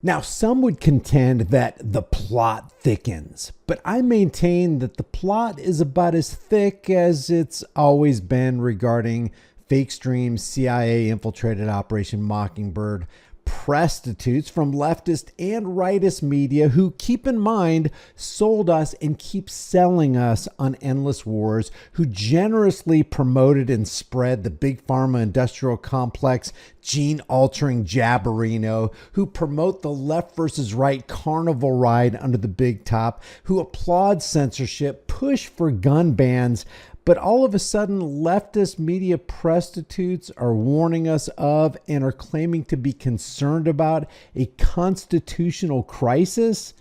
Now, some would contend that the plot thickens, but I maintain that the plot is about as thick as it's always been regarding fake streams, CIA infiltrated Operation Mockingbird, prostitutes from leftist and rightist media who, keep in mind, sold us and keep selling us on endless wars, who generously promoted and spread the big pharma industrial complex gene-altering jabberino, who promote the left versus right carnival ride under the big top, who applaud censorship, push for gun bans, but all of a sudden, leftist media prostitutes are warning us of and are claiming to be concerned about a constitutional crisis.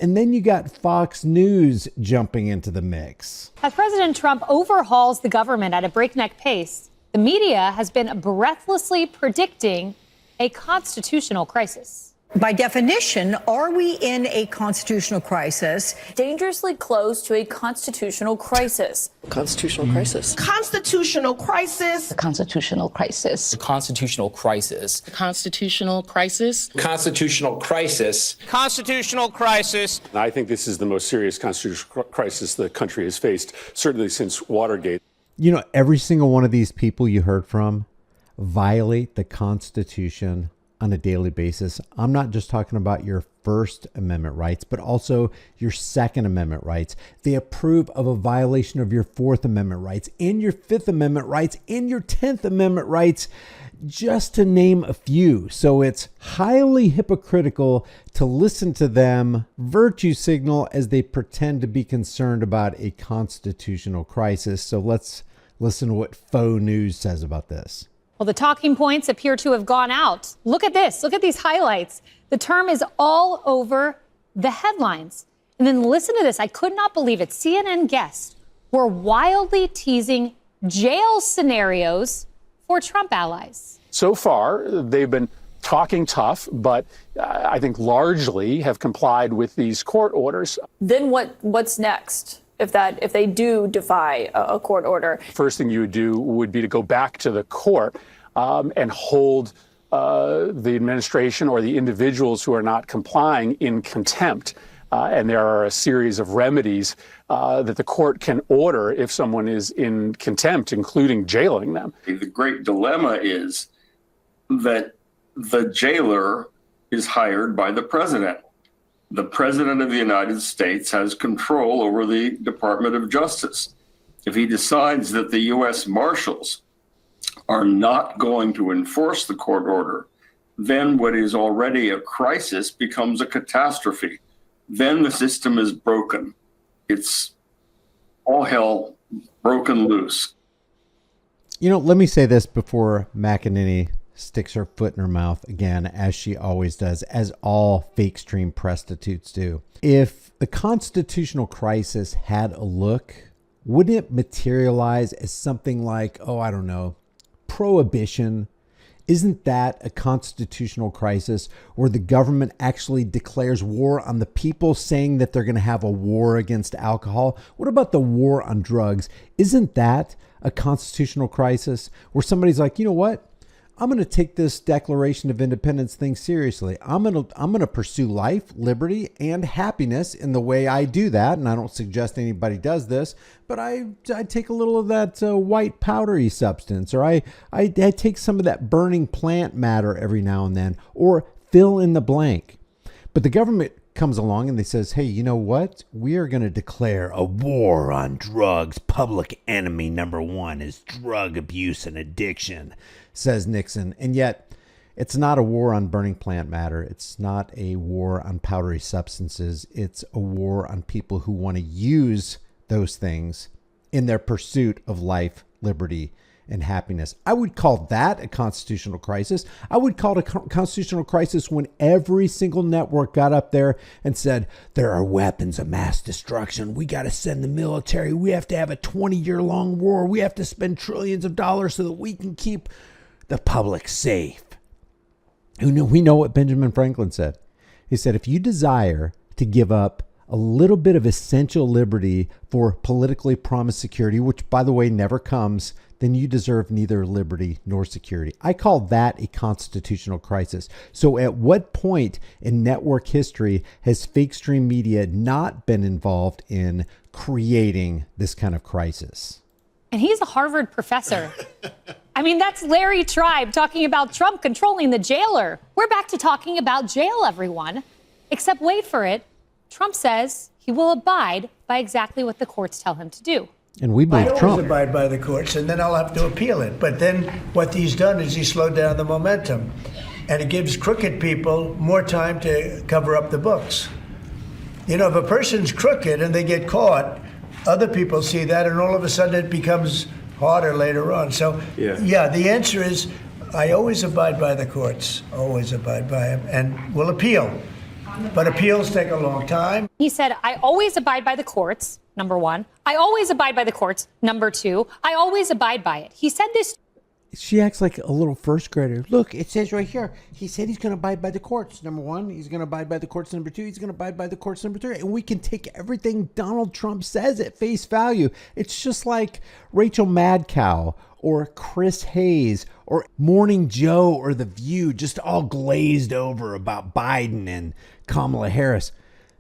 And then you got Fox News jumping into the mix. As President Trump overhauls the government at a breakneck pace, the media has been breathlessly predicting a constitutional crisis. By definition, are we in a constitutional crisis? Dangerously close to a constitutional crisis. Constitutional crisis. Constitutional crisis. Constitutional crisis. Constitutional crisis. Constitutional crisis. Constitutional crisis. Constitutional crisis. I think this is the most serious constitutional crisis the country has faced, certainly since Watergate. You know, every single one of these people you heard from violate the Constitution on a daily basis. I'm not just talking about your First Amendment rights, but also your Second Amendment rights. They approve of a violation of your Fourth Amendment rights and your Fifth Amendment rights and your 10th Amendment rights, just to name a few. So it's highly hypocritical to listen to them virtue signal as they pretend to be concerned about a constitutional crisis. So let's listen to what Faux News says about this. Well, the talking points appear to have gone out. Look at this. Look at these highlights. The term is all over the headlines. And then listen to this. I could not believe it. CNN guests were wildly teasing jail scenarios for Trump allies. So far, they've been talking tough, but I think largely have complied with these court orders. Then what's next? If they do defy a court order? First thing you would do would be to go back to the court and hold the administration or the individuals who are not complying in contempt. And there are a series of remedies that the court can order if someone is in contempt, including jailing them. The great dilemma is that the jailer is hired by the president. The President of the United States has control over the Department of Justice. If he decides that the U.S. Marshals are not going to enforce the court order, then what is already a crisis becomes a catastrophe. Then the system is broken. It's all hell broken loose. You know, let me say this before McEnany sticks her foot in her mouth again, as she always does, as all fake stream prostitutes do. If the constitutional crisis had a look, wouldn't it materialize as something like, prohibition? Isn't that a constitutional crisis where the government actually declares war on the people, saying that they're going to have a war against alcohol? What about the war on drugs? Isn't that a constitutional crisis where somebody's like, you know what? I'm going to take this Declaration of Independence thing seriously. I'm going to pursue life, liberty, and happiness in the way I do that. And I don't suggest anybody does this, but I take a little of that white powdery substance, or I take some of that burning plant matter every now and then, or fill in the blank. But the government comes along and they says, hey, you know what? We are going to declare a war on drugs. Public enemy number one is drug abuse and addiction, says Nixon. And yet it's not a war on burning plant matter. It's not a war on powdery substances. It's a war on people who want to use those things in their pursuit of life, liberty, and happiness. I would call that a constitutional crisis. I would call it a constitutional crisis when every single network got up there and said, there are weapons of mass destruction. We got to send the military. We have to have a 20-year-long war. We have to spend trillions of dollars so that we can keep the public safe. We know what Benjamin Franklin said. He said, if you desire to give up a little bit of essential liberty for politically promised security, which, by the way, never comes, then you deserve neither liberty nor security. I call that a constitutional crisis. So at what point in network history has fake stream media not been involved in creating this kind of crisis? And he's a Harvard professor. I mean, that's Larry Tribe talking about Trump controlling the jailer. We're back to talking about jail, everyone. Except wait for it. Trump says he will abide by exactly what the courts tell him to do. And we believe Trump. I always abide by the courts, and then I'll have to appeal it. But then what he's done is he slowed down the momentum. And it gives crooked people more time to cover up the books. You know, if a person's crooked and they get caught, other people see that, and all of a sudden it becomes harder later on. So, yeah, the answer is I always abide by the courts, always abide by them, and will appeal. But appeals take a long time. He said, I always abide by the courts, number one. I always abide by the courts, number two. I always abide by it. He said this. She acts like a little first grader. Look, it says right here. He said he's going to abide by the courts. Number one, he's going to abide by the courts. Number two, he's going to abide by the courts. Number three. And we can take everything Donald Trump says at face value. It's just like Rachel Madcow or Chris Hayes or Morning Joe or The View, just all glazed over about Biden and Kamala Harris.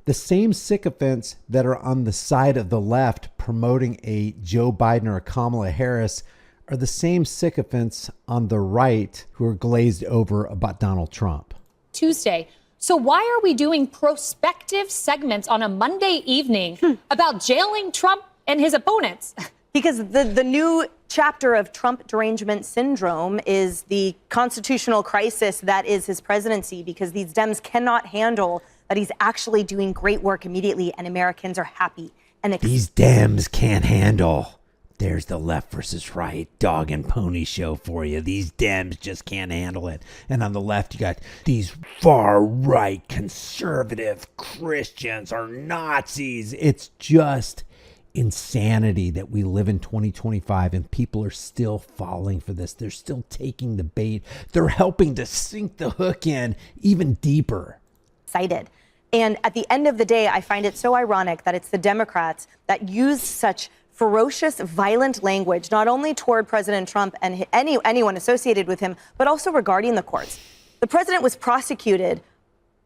The same sycophants that are on the side of the left promoting a Joe Biden or a Kamala Harris are the same sycophants on the right who are glazed over about Donald Trump. Tuesday. So why are we doing prospective segments on a Monday evening about jailing Trump and his opponents? Because the new chapter of Trump derangement syndrome is the constitutional crisis that is his presidency, because these Dems cannot handle that he's actually doing great work immediately and Americans are happy. And these Dems can't handle. There's the left versus right dog and pony show for you. These Dems just can't handle it. And on the left, you got these far right conservative Christians are Nazis. It's just insanity that we live in 2025 and people are still falling for this. They're still taking the bait. They're helping to sink the hook in even deeper. Cited. And at the end of the day, I find it so ironic that it's the Democrats that use such ferocious, violent language, not only toward President Trump and anyone associated with him, but also regarding the courts. The president was prosecuted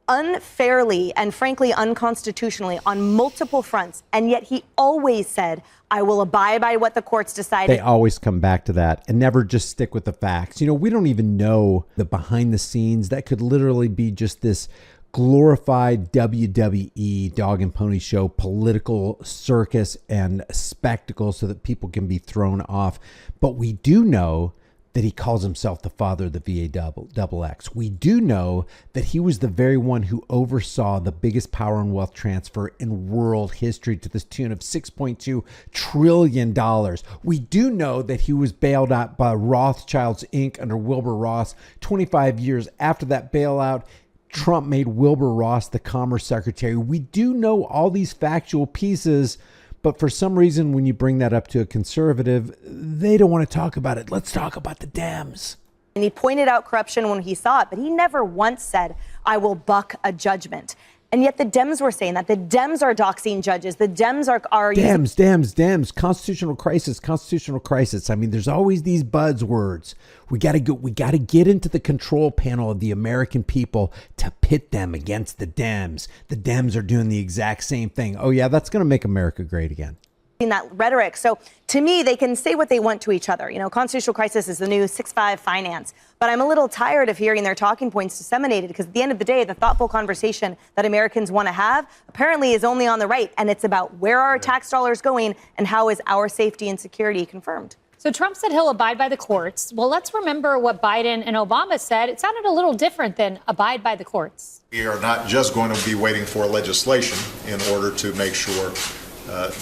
unfairly and frankly unconstitutionally on multiple fronts, and yet he always said, I will abide by what the courts decided. They always come back to that and never just stick with the facts. You know, we don't even know the behind the scenes. That could literally be just this glorified WWE dog and pony show, political circus and spectacle so that people can be thrown off. But we do know that he calls himself the father of the VA double X. We do know that he was the very one who oversaw the biggest power and wealth transfer in world history to the tune of $6.2 trillion. We do know that he was bailed out by Rothschilds Inc. under Wilbur Ross. 25 years after that bailout, Trump made Wilbur Ross the Commerce Secretary. We do know all these factual pieces, but for some reason, when you bring that up to a conservative, they don't want to talk about it. Let's talk about the Dems. And he pointed out corruption when he saw it, but he never once said, I will buck a judgment. And yet the Dems were saying that. The Dems are doxing judges. The Dems are Dems, constitutional crisis. I mean, there's always these buzzwords. We got to get into the control panel of the American people to pit them against the Dems. The Dems are doing the exact same thing. Oh yeah, that's going to make America great again. In that rhetoric. So to me, they can say what they want to each other. You know, constitutional crisis is the new 6'5" finance. But I'm a little tired of hearing their talking points disseminated, because at the end of the day, the thoughtful conversation that Americans want to have apparently is only on the right. And it's about where are our tax dollars going and how is our safety and security confirmed. So Trump said he'll abide by the courts. Well, let's remember what Biden and Obama said. It sounded a little different than abide by the courts. We are not just going to be waiting for legislation in order to make sure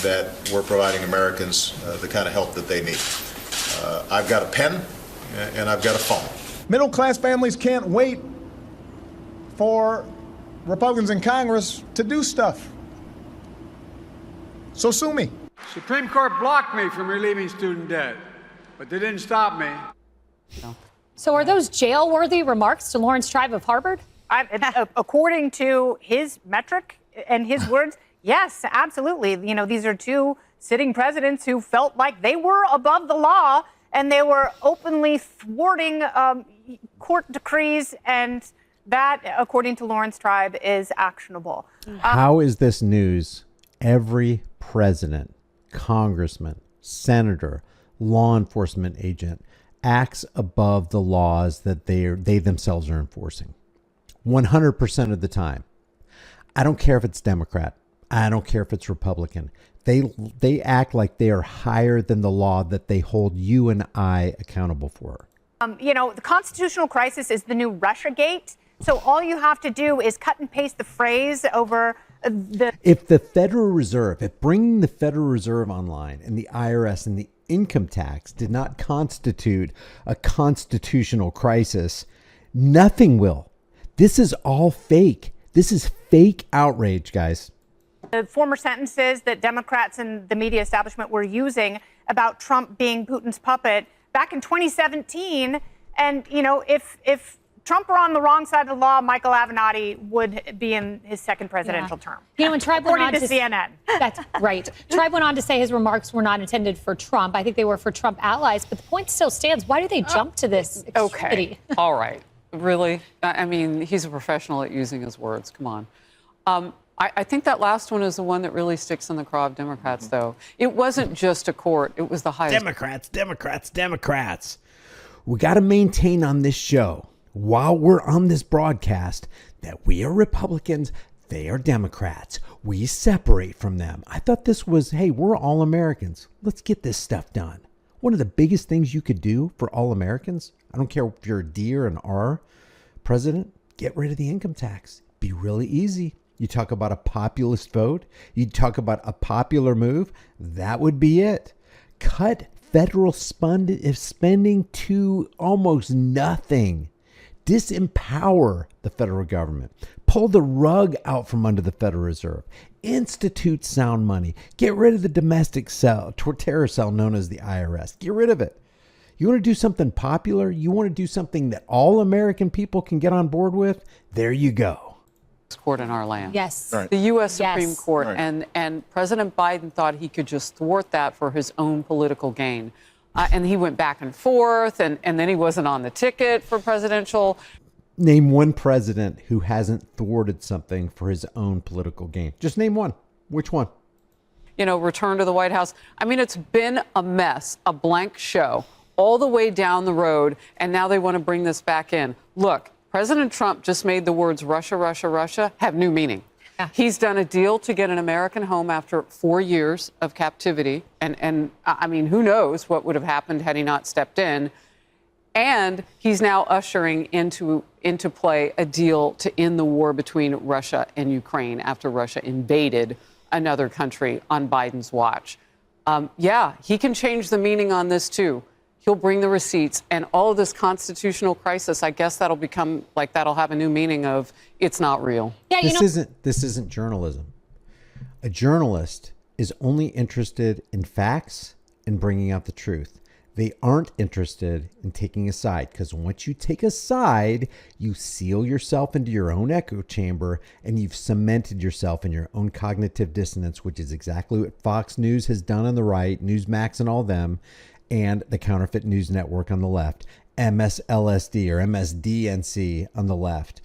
that we're providing Americans the kind of help that they need. I've got a pen and I've got a phone. Middle-class families can't wait for Republicans in Congress to do stuff. So sue me. Supreme Court blocked me from relieving student debt, but they didn't stop me. So are those jail-worthy remarks to Lawrence Tribe of Harvard? According to his metric and his words, yes, absolutely. You know, these are two sitting presidents who felt like they were above the law and they were openly thwarting court decrees, and that, according to Lawrence Tribe, is actionable. How is this news? Every president, congressman, senator, law enforcement agent acts above the laws that they themselves are enforcing. 100% of the time. I don't care if it's Democrat. I don't care if it's Republican. They act like they are higher than the law that they hold you and I accountable for. The constitutional crisis is the new Russiagate. So all you have to do is cut and paste the phrase over the... If the Federal Reserve, if bringing the Federal Reserve online and the IRS and the income tax did not constitute a constitutional crisis, nothing will. This is all fake. This is fake outrage, guys. The former sentences that Democrats and the media establishment were using about Trump being Putin's puppet back in 2017. And, if Trump were on the wrong side of the law, Michael Avenatti would be in his second presidential term. And Tribe went on According to CNN. That's right. Tribe went on to say his remarks were not intended for Trump. I think they were for Trump allies, but the point still stands. Why do they jump to this extremity? Okay. All right. Really? I mean, he's a professional at using his words. Come on. I think that last one is the one that really sticks in the craw of Democrats, though. It wasn't just a court. It was the highest. Democrats. We got to maintain on this show, while we're on this broadcast, that we are Republicans, they are Democrats. We separate from them. I thought this was, hey, we're all Americans. Let's get this stuff done. One of the biggest things you could do for all Americans, I don't care if you're a D or an R president, get rid of the income tax. Be really easy. You talk about a populist vote. You talk about a popular move. That would be it. Cut federal spending to almost nothing. Disempower the federal government. Pull the rug out from under the Federal Reserve. Institute sound money. Get rid of the domestic terror cell known as the IRS. Get rid of it. You want to do something popular? You want to do something that all American people can get on board with? There you go. Court in our land. Yes. Right. The U.S. Supreme Yes. Court. Right. And President Biden thought he could just thwart that for his own political gain. And he went back and forth, and then he wasn't on the ticket for presidential. Name one president who hasn't thwarted something for his own political gain. Just name one. Which one? Return to the White House. I mean, it's been a mess, a blank show, all the way down the road, and now they want to bring this back in. Look, President Trump just made the words Russia, Russia, Russia have new meaning. Yeah. He's done a deal to get an American home after 4 years of captivity. And I mean, who knows what would have happened had he not stepped in. And he's now ushering into play a deal to end the war between Russia and Ukraine after Russia invaded another country on Biden's watch. He can change the meaning on this, too. He'll bring the receipts, and all of this constitutional crisis, I guess that'll have a new meaning of it's not real. Yeah, This isn't journalism. A journalist is only interested in facts and bringing out the truth. They aren't interested in taking a side, because once you take a side, you seal yourself into your own echo chamber and you've cemented yourself in your own cognitive dissonance, which is exactly what Fox News has done on the right, Newsmax and all them, and the Counterfeit News Network on the left, MSLSD or MSDNC on the left,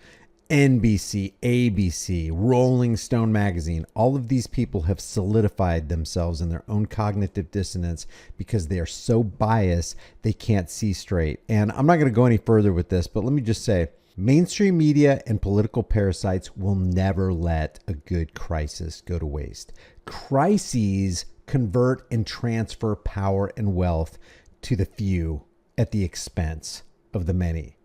NBC, ABC, Rolling Stone magazine. All of these people have solidified themselves in their own cognitive dissonance because they are so biased they can't see straight. And I'm not going to go any further with this, but let me just say, mainstream media and political parasites will never let a good crisis go to waste. Crises convert and transfer power and wealth to the few at the expense of the many.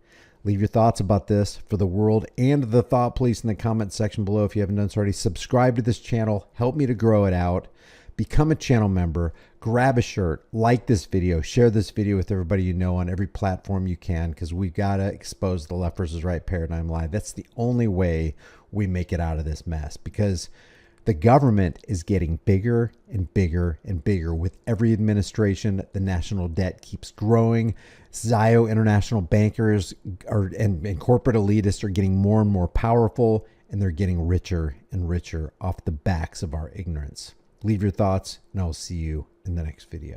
Leave your thoughts about this for the world and the thought police in the comment section below. If you haven't done so already, subscribe to this channel. Help me to grow it out. Become a channel member. Grab a shirt. Like this video. Share this video with everybody you know on every platform you can, because we've got to expose the left versus right paradigm lie. That's the only way we make it out of this mess, because the government is getting bigger and bigger and bigger with every administration. The national debt keeps growing. Zio international bankers and corporate elitists are getting more and more powerful, and they're getting richer and richer off the backs of our ignorance. Leave your thoughts, and I'll see you in the next video.